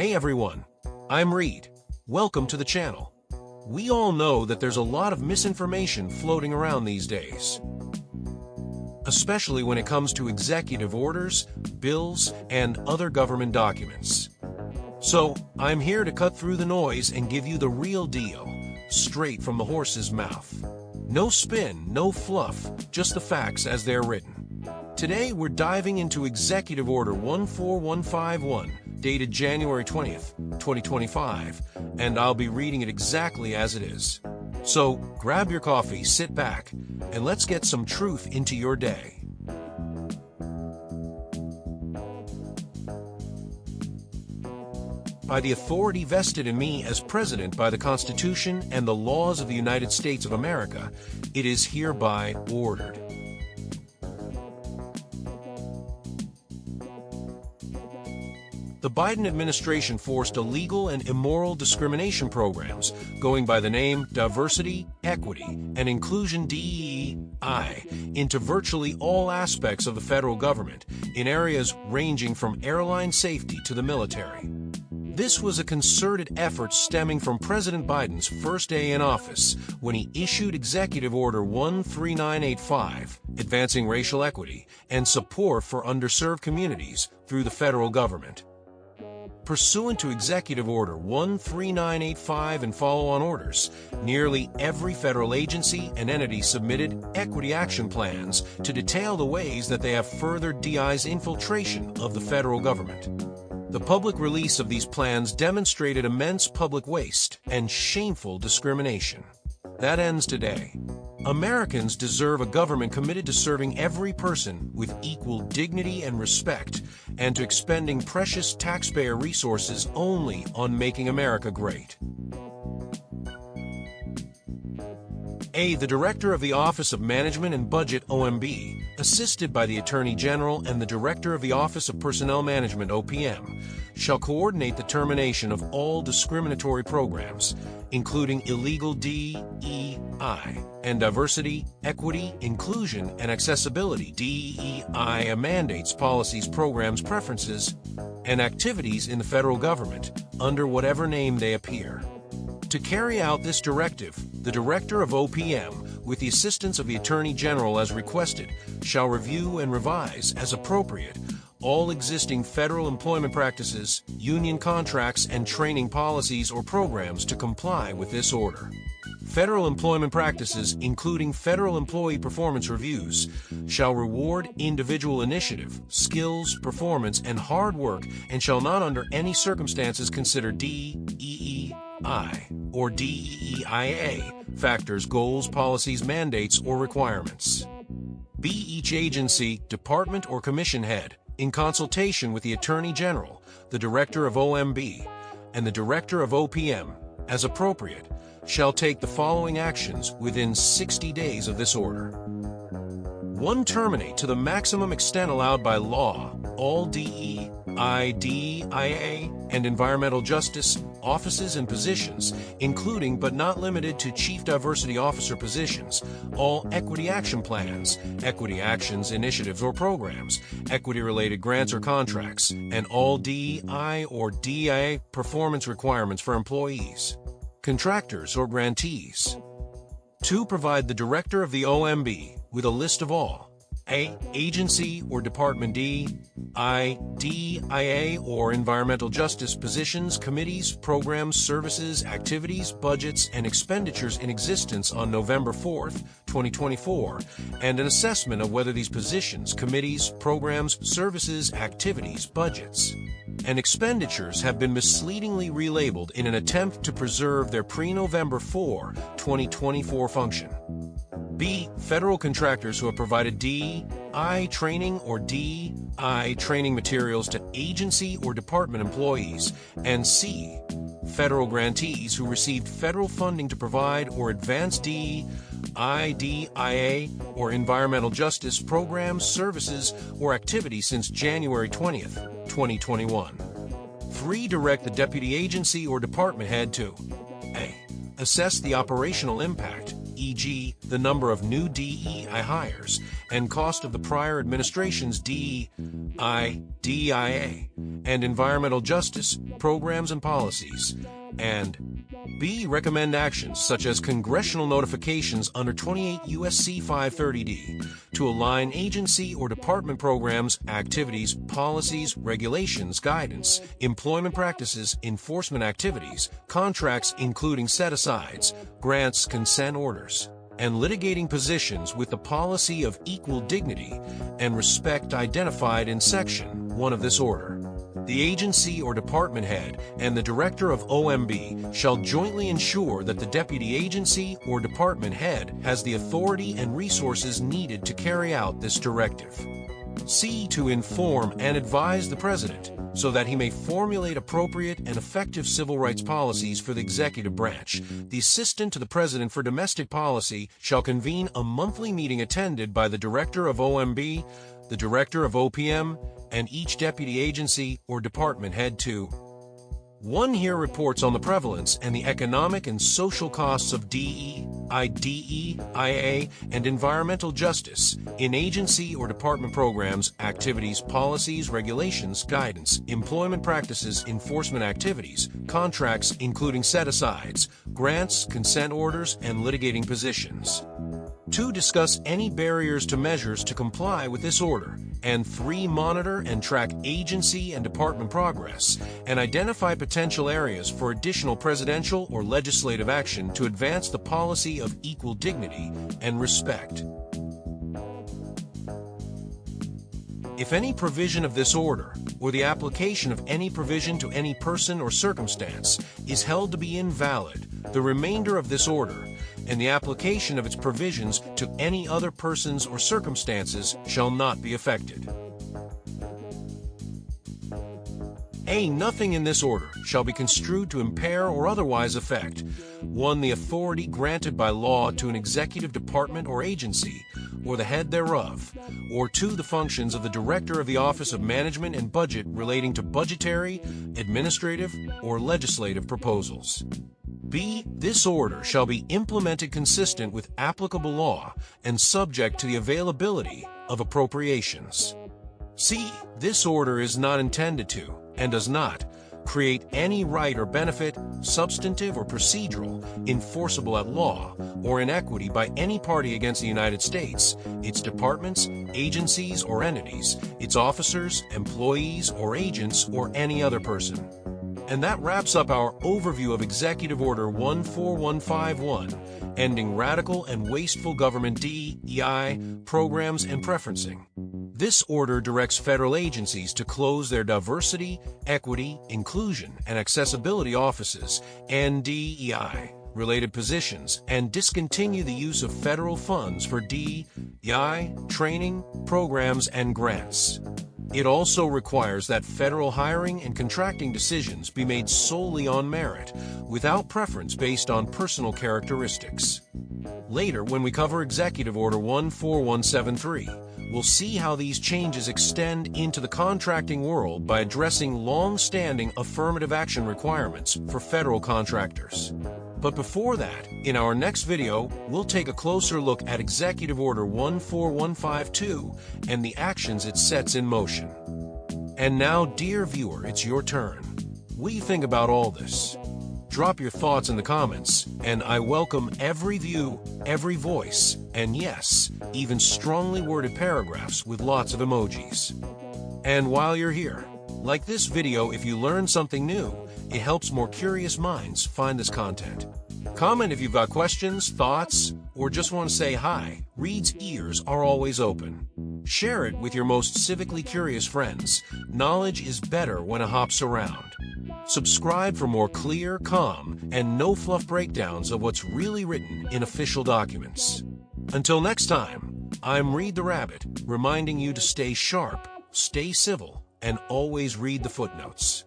Hey everyone, I'm Reed. Welcome to the channel. We all know that there's a lot of misinformation floating around these days, especially when it comes to executive orders, bills, and other government documents. So, I'm here to cut through the noise and give you the real deal, straight from the horse's mouth. No spin, no fluff, just the facts as they're written. Today, we're diving into Executive Order 14151, dated January 20th, 2025, and I'll be reading it exactly as it is. So, grab your coffee, sit back, and let's get some truth into your day. By the authority vested in me as President by the Constitution and the laws of the United States of America, it is hereby ordered. The Biden administration forced illegal and immoral discrimination programs going by the name Diversity, Equity, and Inclusion DEI into virtually all aspects of the federal government in areas ranging from airline safety to the military. This was a concerted effort stemming from President Biden's first day in office when he issued Executive Order 13985, advancing racial equity and support for underserved communities through the federal government. Pursuant to Executive Order 13985 and follow-on orders, nearly every federal agency and entity submitted equity action plans to detail the ways that they have furthered DEI's infiltration of the federal government. The public release of these plans demonstrated immense public waste and shameful discrimination. That ends today. Americans deserve a government committed to serving every person with equal dignity and respect, and to expending precious taxpayer resources only on making America great. A. The Director of the Office of Management and Budget OMB, assisted by the Attorney General and the Director of the Office of Personnel Management OPM, shall coordinate the termination of all discriminatory programs, including illegal DEI and diversity, equity, inclusion, and accessibility DEI mandates, policies, programs, preferences, and activities in the federal government under whatever name they appear. To carry out this directive, the Director of OPM, with the assistance of the Attorney General as requested, shall review and revise, as appropriate, all existing federal employment practices, union contracts, and training policies or programs to comply with this order. Federal employment practices, including federal employee performance reviews, shall reward individual initiative, skills, performance, and hard work, and shall not under any circumstances consider DEI or DEIA factors, goals, policies, mandates, or requirements. B. Each agency, department, or commission head, in consultation with the Attorney General, the Director of OMB, and the Director of OPM, as appropriate, shall take the following actions within 60 days of this order. 1. Terminate to the maximum extent allowed by law all DEI, DEIA, and environmental justice offices and positions, including but not limited to Chief Diversity Officer positions, all equity action plans, equity actions, initiatives, or programs, equity-related grants or contracts, and all DEI or DEIA performance requirements for employees, contractors, or grantees. 2. Provide the Director of the OMB with a list of all A. Agency or Department DEI, DEIA, or environmental justice positions, committees, programs, services, activities, budgets, and expenditures in existence on November 4th, 2024, and an assessment of whether these positions, committees, programs, services, activities, budgets, and expenditures have been misleadingly relabeled in an attempt to preserve their pre-November 4, 2024 function. B. Federal contractors who have provided DEI training or DEI training materials to agency or department employees. And C. Federal grantees who received federal funding to provide or advance DEI, DEIA, or environmental justice programs, services, or activities since January 20th, 2021. 3. Direct the deputy agency or department head to A. Assess the operational impact, e.g., the number of new DEI hires, and cost of the prior administration's DEI, DEIA, and environmental justice programs and policies, and B. Recommend actions such as congressional notifications under 28 U.S.C. 530D to align agency or department programs, activities, policies, regulations, guidance, employment practices, enforcement activities, contracts including set-asides, grants, consent orders, and litigating positions with the policy of equal dignity and respect identified in Section 1 of this order. The agency or department head and the director of OMB shall jointly ensure that the deputy agency or department head has the authority and resources needed to carry out this directive. C. To inform and advise the President so that he may formulate appropriate and effective civil rights policies for the executive branch. The Assistant to the President for Domestic Policy shall convene a monthly meeting attended by the Director of OMB, the Director of OPM, and each deputy agency or department head to 1. Hear reports on the prevalence and the economic and social costs of DEI, DEIA, and environmental justice in agency or department programs, activities, policies, regulations, guidance, employment practices, enforcement activities, contracts including set-asides, grants, consent orders, and litigating positions. 2. Discuss any barriers to measures to comply with this order. And 3. Monitor and track agency and department progress and identify potential areas for additional presidential or legislative action to advance the policy of equal dignity and respect. If any provision of this order, or the application of any provision to any person or circumstance, is held to be invalid, the remainder of this order, and the application of its provisions to any other persons or circumstances shall not be affected. A. Nothing in this order shall be construed to impair or otherwise affect 1. The authority granted by law to an executive department or agency, or the head thereof, or 2. The functions of the Director of the Office of Management and Budget relating to budgetary, administrative, or legislative proposals. B. This order shall be implemented consistent with applicable law and subject to the availability of appropriations. C. This order is not intended to, and does not, create any right or benefit, substantive or procedural, enforceable at law, or in equity by any party against the United States, its departments, agencies, or entities, its officers, employees, or agents, or any other person. And that wraps up our overview of Executive Order 14151, ending radical and wasteful government DEI programs and preferencing. This order directs federal agencies to close their diversity, equity, inclusion, and accessibility offices and DEI-related positions and discontinue the use of federal funds for DEI training, programs, and grants. It also requires that federal hiring and contracting decisions be made solely on merit, without preference based on personal characteristics. Later, when we cover Executive Order 14173, we'll see how these changes extend into the contracting world by addressing long-standing affirmative action requirements for federal contractors. But before that, in our next video, we'll take a closer look at Executive Order 14152 and the actions it sets in motion. And now, dear viewer, it's your turn. What do you think about all this? Drop your thoughts in the comments, and I welcome every view, every voice, and yes, even strongly worded paragraphs with lots of emojis. And while you're here, like this video if you learn something new. It helps more curious minds find this content. Comment if you've got questions, thoughts, or just want to say hi. Reed's ears are always open. Share it with your most civically curious friends. Knowledge is better when it hops around. Subscribe for more clear, calm, and no-fluff breakdowns of what's really written in official documents. Until next time, I'm Reed the Rabbit, reminding you to stay sharp, stay civil, and always read the footnotes.